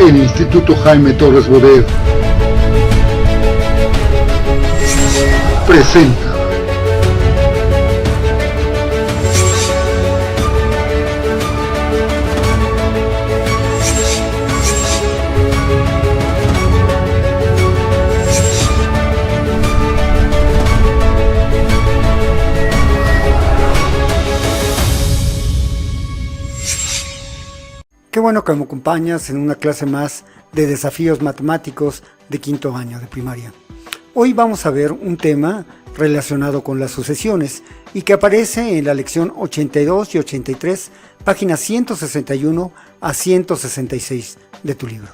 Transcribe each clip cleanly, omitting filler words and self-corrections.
El Instituto Jaime Torres Bodet presenta Qué bueno que me acompañas en una clase más de desafíos matemáticos de quinto año de primaria. Hoy vamos a ver un tema relacionado con las sucesiones y que aparece en la lección 82 y 83, páginas 161 a 166 de tu libro.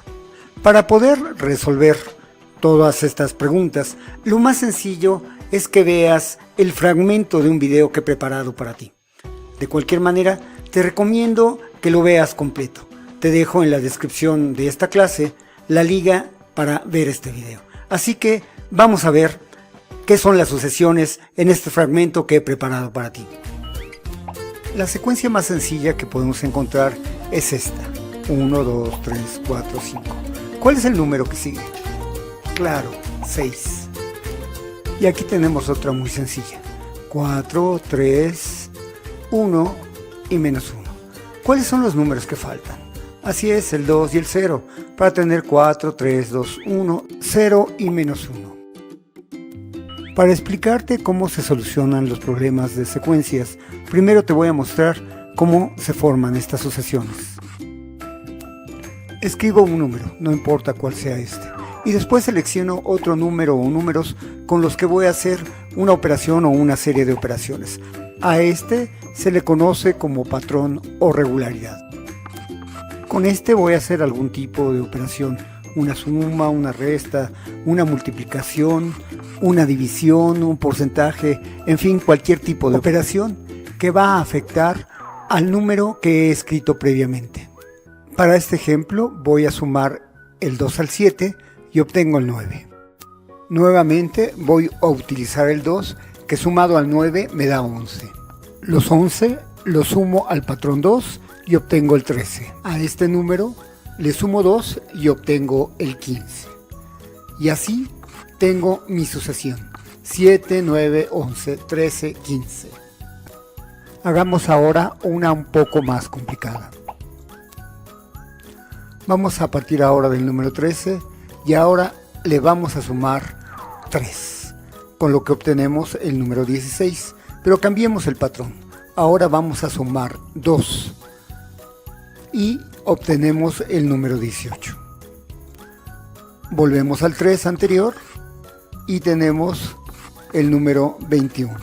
Para poder resolver todas estas preguntas, lo más sencillo es que veas el fragmento de un video que he preparado para ti. De cualquier manera, te recomiendo que lo veas completo. Te dejo en la descripción de esta clase la liga para ver este video. Así que vamos a ver qué son las sucesiones en este fragmento que he preparado para ti. La secuencia más sencilla que podemos encontrar es esta. 1, 2, 3, 4, 5. ¿Cuál es el número que sigue? Claro, 6. Y aquí tenemos otra muy sencilla. 4, 3, 1 y menos 1. ¿Cuáles son los números que faltan? Así es, el 2 y el 0, para tener 4, 3, 2, 1, 0 y menos 1. Para explicarte cómo se solucionan los problemas de secuencias, primero te voy a mostrar cómo se forman estas sucesiones. Escribo un número, no importa cuál sea este, y después selecciono otro número o números con los que voy a hacer una operación o una serie de operaciones. A este se le conoce como patrón o regularidad. Con este voy a hacer algún tipo de operación, una suma, una resta, una multiplicación, una división, un porcentaje, en fin, cualquier tipo de operación que va a afectar al número que he escrito previamente. Para este ejemplo voy a sumar el 2 al 7 y obtengo el 9. Nuevamente voy a utilizar el 2, que sumado al 9 me da 11. Los 11 los sumo al patrón 2 y obtengo el 13. A este número le sumo 2 y obtengo el 15. Y así tengo mi sucesión. 7, 9, 11, 13, 15. Hagamos ahora una un poco más complicada. Vamos a partir ahora del número 13 y ahora le vamos a sumar 3, con lo que obtenemos el número 16, pero cambiemos el patrón. Ahora vamos a sumar 2 y obtenemos el número 18. Volvemos al 3 anterior y tenemos el número 21.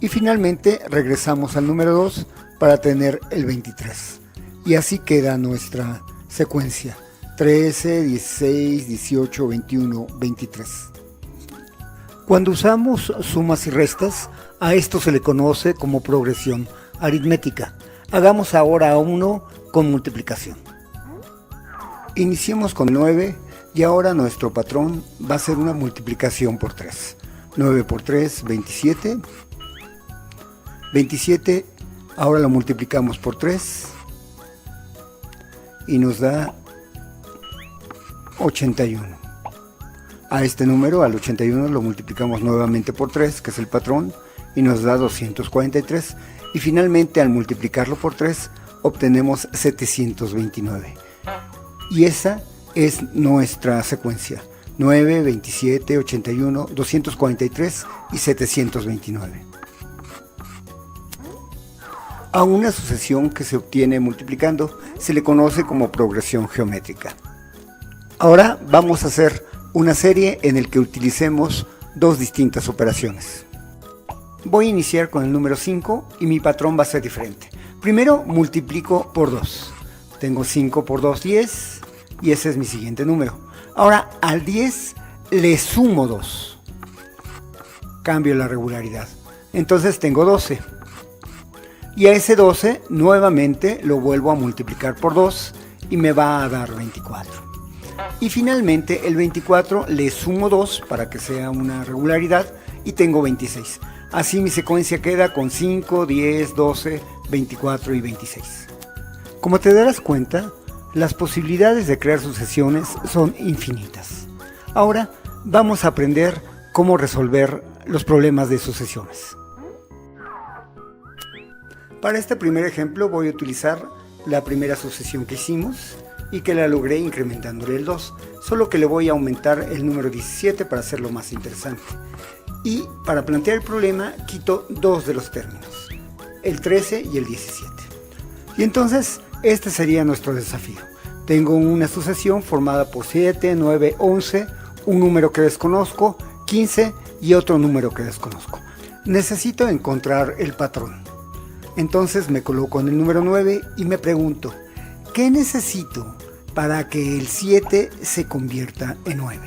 Y finalmente regresamos al número 2 para tener el 23. Y así queda nuestra secuencia. 13, 16, 18, 21, 23. Cuando usamos sumas y restas, a esto se le conoce como progresión aritmética. Hagamos ahora uno con multiplicación. Iniciemos con 9 y ahora nuestro patrón va a ser una multiplicación por 3. 9 por 3, 27. 27, ahora lo multiplicamos por 3 y nos da 81. A este número, al 81, lo multiplicamos nuevamente por 3, que es el patrón, y nos da 243. Y finalmente, al multiplicarlo por 3, obtenemos 729. Y esa es nuestra secuencia. 9, 27, 81, 243 y 729. A una sucesión que se obtiene multiplicando se le conoce como progresión geométrica. Ahora vamos a hacer una serie en la que utilicemos dos distintas operaciones. Voy a iniciar con el número 5 y mi patrón va a ser diferente. Primero multiplico por 2. Tengo 5 por 2, 10 y ese es mi siguiente número. Ahora al 10 le sumo 2. Cambio la regularidad. Entonces tengo 12. Y a ese 12 nuevamente lo vuelvo a multiplicar por 2 y me va a dar 24. Y finalmente el 24 le sumo 2 para que sea una regularidad y tengo 26. Así mi secuencia queda con 5, 10, 12, 24 y 26. Como te darás cuenta, Las posibilidades de crear sucesiones son infinitas. Ahora vamos a aprender cómo resolver los problemas de sucesiones. Para este primer ejemplo voy a utilizar la primera sucesión que hicimos y que la logré incrementándole el 2, solo que le voy a aumentar el número 17 para hacerlo más interesante. Y para plantear el problema quito dos de los términos, el 13 y el 17. Y entonces este sería nuestro desafío. Tengo una sucesión formada por 7, 9, 11, un número que desconozco, 15 y otro número que desconozco. Necesito encontrar el patrón. Entonces me coloco en el número 9 y me pregunto, ¿qué necesito para que el 7 se convierta en 9?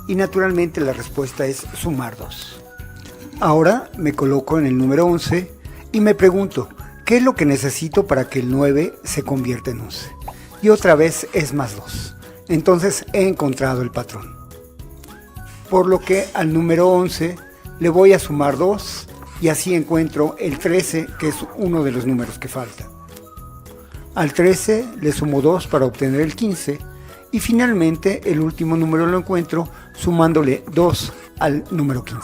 Y naturalmente la respuesta es sumar 2. Ahora me coloco en el número 11 y me pregunto, ¿qué es lo que necesito para que el 9 se convierta en 11? Y otra vez es más 2. Entonces he encontrado el patrón. Por lo que al número 11 le voy a sumar 2 y así encuentro el 13, que es uno de los números que falta. Al 13 le sumo 2 para obtener el 15 y finalmente el último número lo encuentro sumándole 2 al número 15.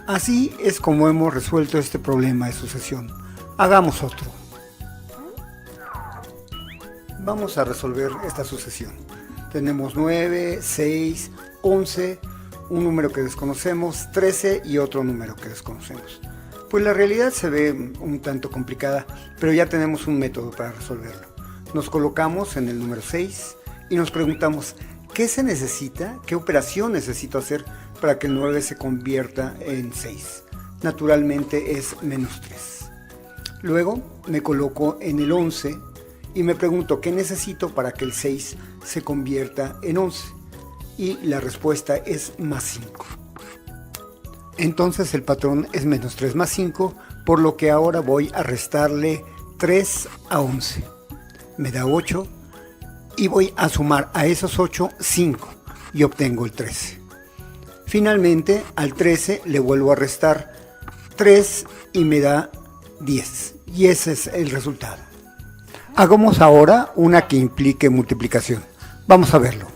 Así es como hemos resuelto este problema de sucesión. Hagamos otro. Vamos a resolver esta sucesión. Tenemos 9, 6, 11, un número que desconocemos, 13 y otro número que desconocemos. Pues la realidad se ve un tanto complicada, pero ya tenemos un método para resolverlo. Nos colocamos en el número 6 y nos preguntamos, ¿qué se necesita? ¿Qué operación necesito hacer para que el 9 se convierta en 6? Naturalmente es menos 3. Luego me coloco en el 11 y me pregunto, ¿qué necesito para que el 6 se convierta en 11? Y la respuesta es más 5. Entonces el patrón es menos 3 más 5, por lo que ahora voy a restarle 3 a 11. Me da 8 y voy a sumar a esos 8 5 y obtengo el 13. Finalmente al 13 le vuelvo a restar 3 y me da 10. Y ese es el resultado. Hagamos ahora una que implique multiplicación. Vamos a verlo.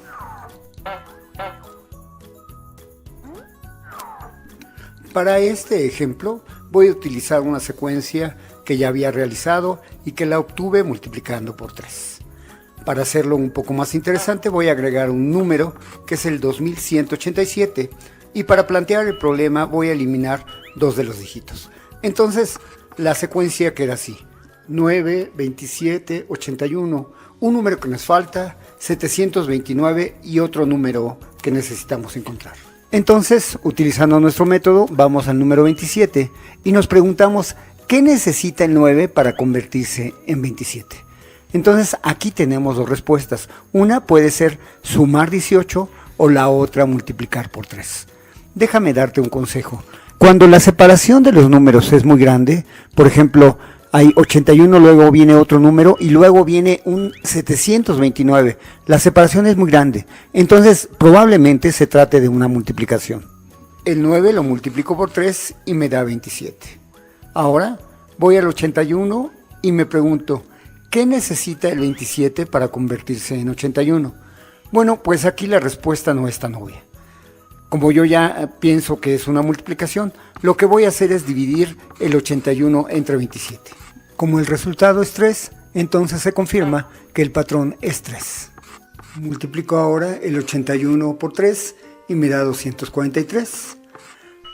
Para este ejemplo voy a utilizar una secuencia que ya había realizado y que la obtuve multiplicando por 3. Para hacerlo un poco más interesante voy a agregar un número que es el 2187 y para plantear el problema voy a eliminar dos de los dígitos. Entonces la secuencia queda así: 9, 27, 81, un número que nos falta, 729 y otro número que necesitamos encontrar. Entonces, utilizando nuestro método, vamos al número 27 y nos preguntamos ¿qué necesita el 9 para convertirse en 27? Entonces aquí tenemos dos respuestas. Una puede ser sumar 18 o la otra multiplicar por 3. Déjame darte un consejo. Cuando la separación de los números es muy grande, por ejemplo, hay 81, luego viene otro número y luego viene un 729. La separación es muy grande, entonces probablemente se trate de una multiplicación. El 9 lo multiplico por 3 y me da 27. Ahora voy al 81 y me pregunto, ¿qué necesita el 27 para convertirse en 81? Bueno, pues aquí la respuesta no es tan obvia. Como yo ya pienso que es una multiplicación, lo que voy a hacer es dividir el 81 entre 27. Como el resultado es 3, entonces se confirma que el patrón es 3. Multiplico ahora el 81 por 3 y me da 243.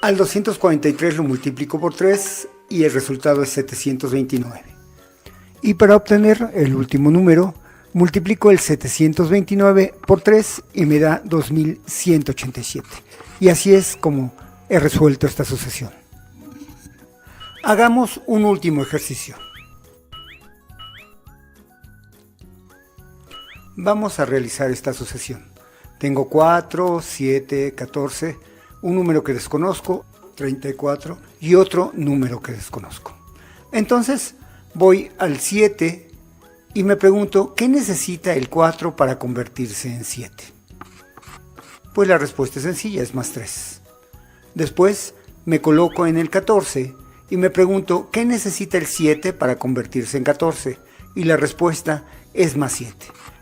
Al 243 lo multiplico por 3 y el resultado es 729. Y para obtener el último número, multiplico el 729 por 3 y me da 2187. Y así es como he resuelto esta sucesión. Hagamos un último ejercicio. Vamos a realizar esta sucesión. Tengo 4, 7, 14, un número que desconozco, 34, y otro número que desconozco. Entonces voy al 7 y me pregunto, ¿qué necesita el 4 para convertirse en 7? Pues la respuesta es sencilla, es más 3. Después me coloco en el 14 y me pregunto, ¿qué necesita el 7 para convertirse en 14? y la respuesta es más 7.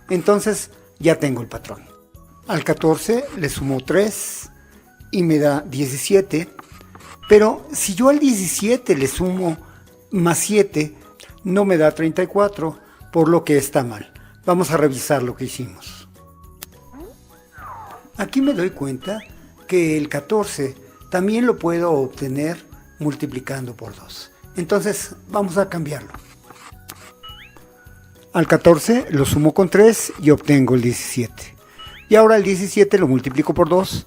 Entonces ya tengo el patrón. Al 14 le sumo 3 y me da 17, pero si yo al 17 le sumo más 7, no me da 34, por lo que está mal. Vamos a revisar lo que hicimos. Aquí me doy cuenta que el 14 también lo puedo obtener multiplicando por 2. Entonces vamos a cambiarlo. Al 14 lo sumo con 3 y obtengo el 17. Y ahora el 17 lo multiplico por 2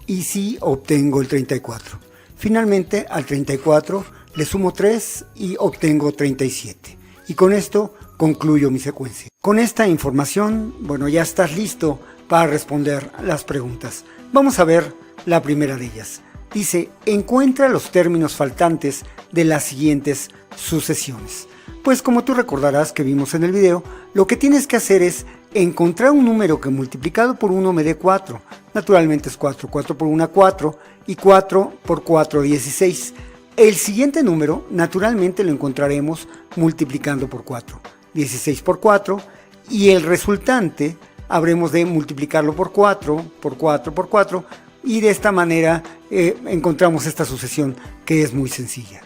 y sí obtengo el 34. Finalmente al 34 le sumo 3 y obtengo 37. Y con esto concluyo mi secuencia. Con esta información, ya estás listo para responder las preguntas. Vamos a ver la primera de ellas. Dice, encuentra los términos faltantes de las siguientes sucesiones. Pues como tú recordarás que vimos en el video, lo que tienes que hacer es encontrar un número que multiplicado por 1 me dé 4. Naturalmente es 4. 4 por 1, 4. Y 4 por 4, 16. El siguiente número, naturalmente lo encontraremos multiplicando por 4. 16 por 4. Y el resultante habremos de multiplicarlo por 4, por 4, por 4. Y de esta manera encontramos esta sucesión que es muy sencilla.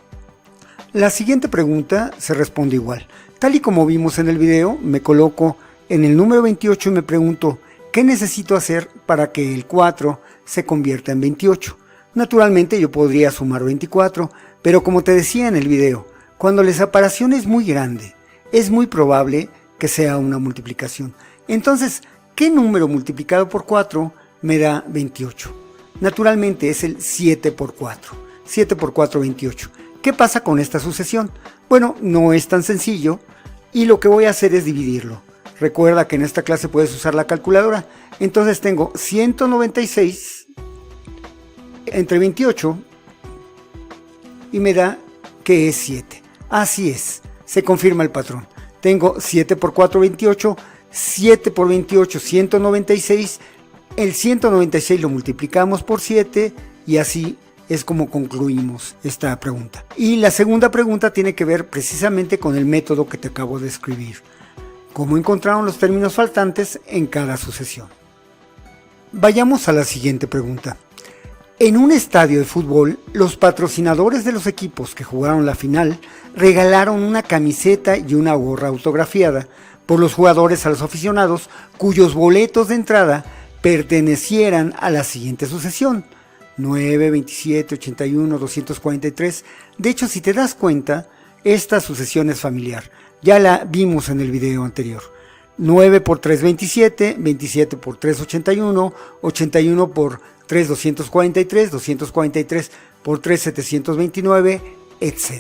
La siguiente pregunta se responde igual. Tal y como vimos en el video, me coloco en el número 28 y me pregunto, ¿qué necesito hacer para que el 4 se convierta en 28? Naturalmente yo podría sumar 24, pero como te decía en el video, cuando la separación es muy grande, es muy probable que sea una multiplicación. Entonces, ¿qué número multiplicado por 4 me da 28? Naturalmente es el 7 por 4. 7 por 4, 28. ¿Qué pasa con esta sucesión? Bueno, no es tan sencillo y lo que voy a hacer es dividirlo. Recuerda que en esta clase puedes usar la calculadora. Entonces tengo 196 entre 28 y me da que es 7. Así es, se confirma el patrón. Tengo 7 por 4, 28, 7 por 28, 196. El 196 lo multiplicamos por 7 y así es como concluimos esta pregunta. Y la segunda pregunta tiene que ver precisamente con el método que te acabo de escribir. ¿Cómo encontraron los términos faltantes en cada sucesión? Vayamos a la siguiente pregunta. En un estadio de fútbol, los patrocinadores de los equipos que jugaron la final regalaron una camiseta y una gorra autografiada por los jugadores a los aficionados cuyos boletos de entrada pertenecieran a la siguiente sucesión: 9, 27, 81, 243. De hecho, si te das cuenta, esta sucesión es familiar. Ya la vimos en el video anterior. 9 por 3, 27, 27 por 3, 81, 81 por 3, 243, 243 por 3, 729, etc.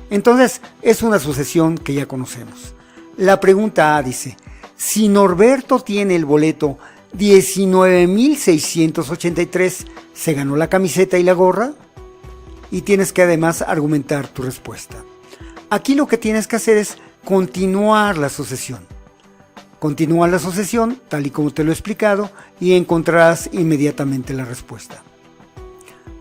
Entonces, es una sucesión que ya conocemos. La pregunta A dice, si Norberto tiene el boleto 19.683, ¿se ganó la camiseta y la gorra? Y tienes que además argumentar tu respuesta. Aquí lo que tienes que hacer es continuar la sucesión. Continúa la sucesión, tal y como te lo he explicado, y encontrarás inmediatamente la respuesta.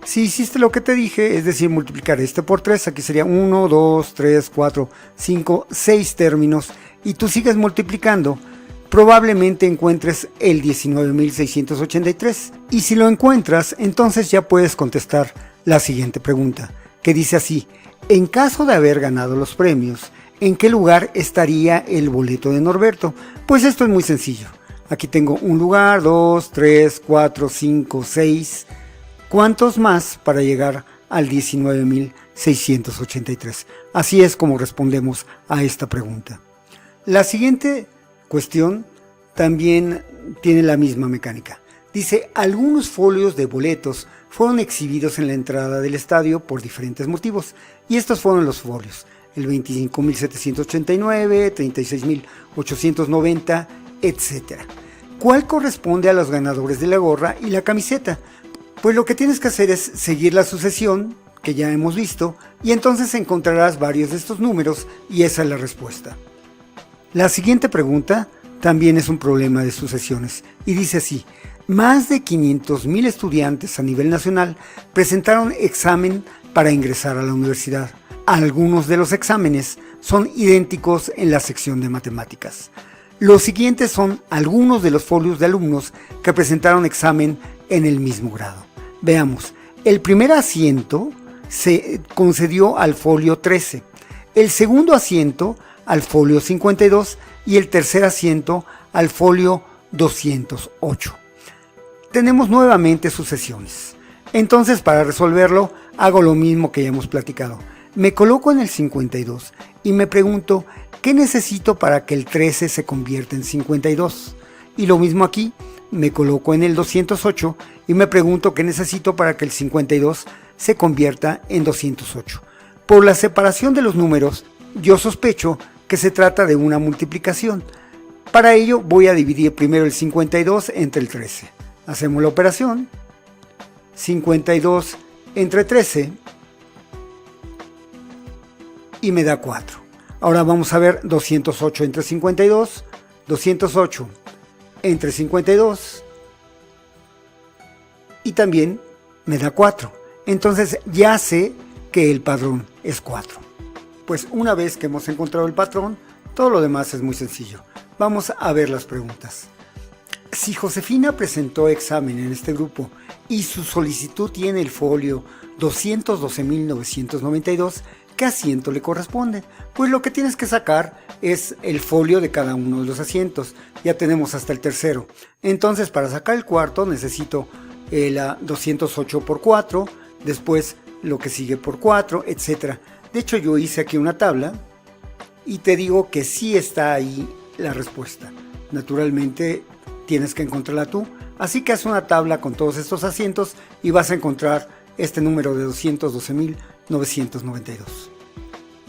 Si hiciste lo que te dije, es decir, multiplicar este por 3, aquí sería 1, 2, 3, 4, 5, 6 términos, y tú sigues multiplicando, probablemente encuentres el 19.683. Y si lo encuentras, entonces ya puedes contestar la siguiente pregunta, que dice así: en caso de haber ganado los premios, ¿en qué lugar estaría el boleto de Norberto? Pues esto es muy sencillo. Aquí tengo un lugar, 2, 3, 4, 5, 6. ¿Cuántos más para llegar al 19.683? Así es como respondemos a esta pregunta. La siguiente cuestión también tiene la misma mecánica. Dice, algunos folios de boletos fueron exhibidos en la entrada del estadio por diferentes motivos. Y estos fueron los folios: el 25.789, 36.890, etc. ¿Cuál corresponde a los ganadores de la gorra y la camiseta? Pues lo que tienes que hacer es seguir la sucesión que ya hemos visto y entonces encontrarás varios de estos números y esa es la respuesta. La siguiente pregunta también es un problema de sucesiones y dice así: más de 500,000 estudiantes a nivel nacional presentaron examen para ingresar a la universidad. Algunos de los exámenes son idénticos en la sección de matemáticas. Los siguientes son algunos de los folios de alumnos que presentaron examen en el mismo grado. Veamos, el primer asiento se concedió al folio 13, el segundo asiento al folio 52 y el tercer asiento al folio 208. Tenemos nuevamente sucesiones. Entonces, para resolverlo, hago lo mismo que ya hemos platicado. Me coloco en el 52 y me pregunto, ¿qué necesito para que el 13 se convierta en 52? Y lo mismo aquí, me coloco en el 208 y me pregunto, ¿qué necesito para que el 52 se convierta en 208? Por la separación de los números, yo sospecho que se trata de una multiplicación. Para ello, voy a dividir primero el 52 entre el 13. Hacemos la operación. 52 entre 13 y me da 4. Ahora vamos a ver 208 entre 52, 208 entre 52 y también me da 4. Entonces ya sé que el patrón es 4. Pues una vez que hemos encontrado el patrón, todo lo demás es muy sencillo. Vamos a ver las preguntas. Si Josefina presentó examen en este grupo y su solicitud tiene el folio 212.992, ¿qué asiento le corresponde? Pues lo que tienes que sacar es el folio de cada uno de los asientos. Ya tenemos hasta el tercero. Entonces, para sacar el cuarto necesito el 208 por 4, después lo que sigue por 4, etc. De hecho, yo hice aquí una tabla y te digo que sí está ahí la respuesta. Naturalmente, tienes que encontrarla tú. Así que haz una tabla con todos estos asientos y vas a encontrar este número de 212.992.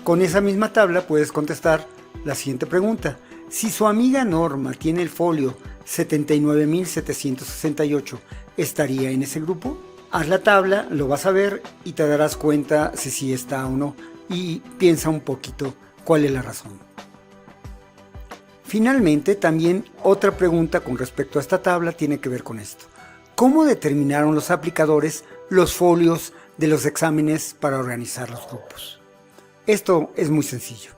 Con esa misma tabla puedes contestar la siguiente pregunta. Si su amiga Norma tiene el folio 79.768, ¿estaría en ese grupo? Haz la tabla, lo vas a ver y te darás cuenta si sí está o no. Y piensa un poquito cuál es la razón. Finalmente, también otra pregunta con respecto a esta tabla tiene que ver con esto. ¿Cómo determinaron los aplicadores los folios de los exámenes para organizar los grupos? Esto es muy sencillo.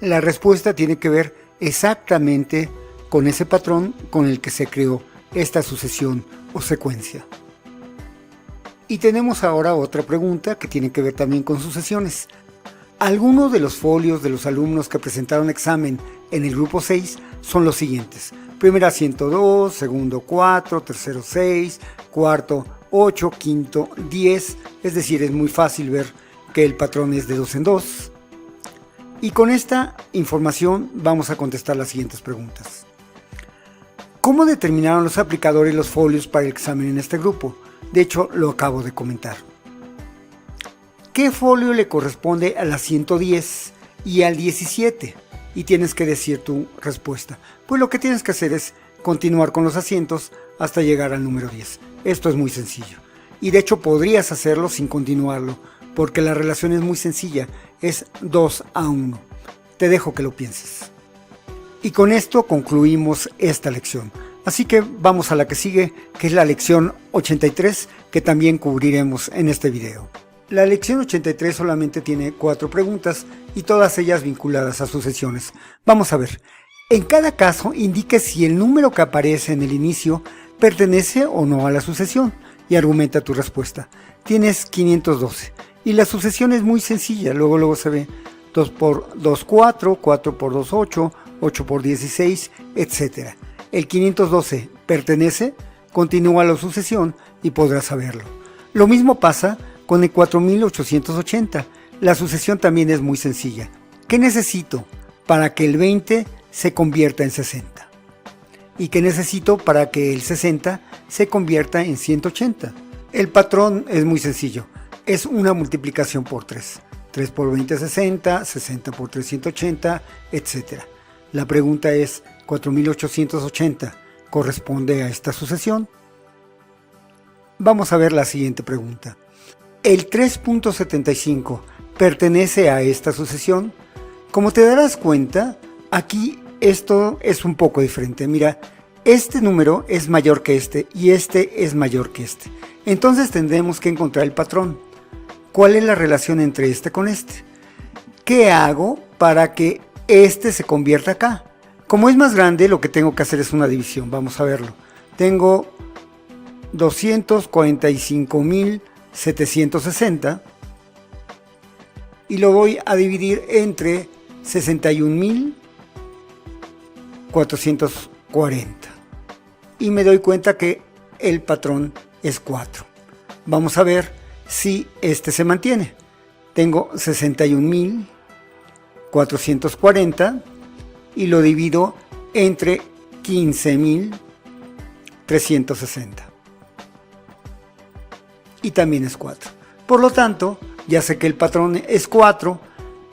La respuesta tiene que ver exactamente con ese patrón con el que se creó esta sucesión o secuencia. Y tenemos ahora otra pregunta que tiene que ver también con sucesiones. Algunos de los folios de los alumnos que presentaron examen en el grupo 6 son los siguientes. Primer asiento 2, segundo 4, tercero 6, cuarto 8, quinto 10. Es decir, es muy fácil ver que el patrón es de 2 en 2. Y con esta información vamos a contestar las siguientes preguntas. ¿Cómo determinaron los aplicadores los folios para el examen en este grupo? De hecho, lo acabo de comentar. ¿Qué folio le corresponde al asiento 10 y al 17? Y tienes que decir tu respuesta. Pues lo que tienes que hacer es continuar con los asientos hasta llegar al número 10. Esto es muy sencillo. Y de hecho podrías hacerlo sin continuarlo, porque la relación es muy sencilla. Es 2 a 1. Te dejo que lo pienses. Y con esto concluimos esta lección. Así que vamos a la que sigue, que es la lección 83, que también cubriremos en este video. La lección 83 solamente tiene 4 preguntas y todas ellas vinculadas a sucesiones. Vamos a ver. En cada caso, indique si el número que aparece en el inicio pertenece o no a la sucesión y argumenta tu respuesta. Tienes 512 y la sucesión es muy sencilla. Luego se ve 2 por 2, 4, 4 por 2, 8, 8 por 16, etc. El 512 pertenece, continúa la sucesión y podrás saberlo. Lo mismo pasa con el 4880. La sucesión también es muy sencilla. ¿Qué necesito para que el 20 se convierta en 60? ¿Y qué necesito para que el 60 se convierta en 180? El patrón es muy sencillo. Es una multiplicación por 3. 3 por 20 es 60, 60 por 3 180, etc. La pregunta es, ¿4880 corresponde a esta sucesión? Vamos a ver la siguiente pregunta. ¿El 3.75 pertenece a esta sucesión? Como te darás cuenta, aquí esto es un poco diferente. Mira, este número es mayor que este y este es mayor que este. Entonces tendremos que encontrar el patrón. ¿Cuál es la relación entre este con este? ¿Qué hago para que este se convierta acá. Como es más grande, lo que tengo que hacer es una división. Vamos a verlo. Tengo 245.760 y lo voy a dividir entre 61.440 y me doy cuenta que el patrón es 4. Vamos a ver si este se mantiene. Tengo 61.440 y lo divido entre 15.360 y también es 4. Por lo tanto, ya sé que el patrón es 4,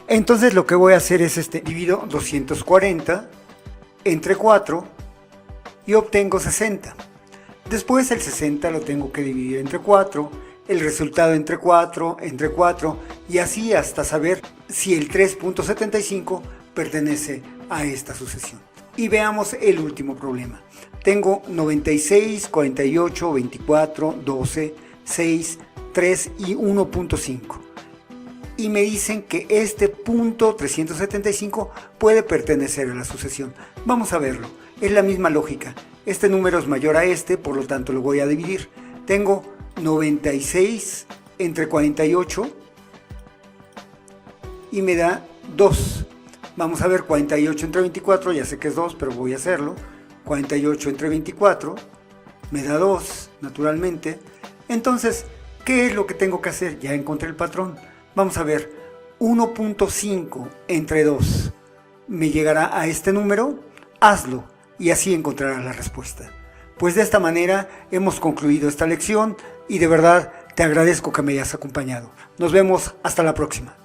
entonces lo que voy a hacer es divido 240 entre 4 y obtengo 60. Después el 60 lo tengo que dividir entre 4, el resultado entre 4 y así hasta saber si el 3.75 pertenece a esta sucesión. Y veamos el último problema. Tengo 96, 48, 24, 12, 6, 3 y 1.5. Y me dicen que este punto 375 puede pertenecer a la sucesión. Vamos a verlo. Es la misma lógica. Este número es mayor a este, por lo tanto lo voy a dividir. Tengo 96 entre 48 y me da 2. Vamos a ver 48 entre 24, ya sé que es 2, pero voy a hacerlo. 48 entre 24 me da 2, naturalmente. Entonces, ¿qué es lo que tengo que hacer? Ya encontré el patrón. Vamos a ver, 1.5 entre 2 me llegará a este número. Hazlo y así encontrarás la respuesta. Pues de esta manera hemos concluido esta lección y de verdad te agradezco que me hayas acompañado. Nos vemos hasta la próxima.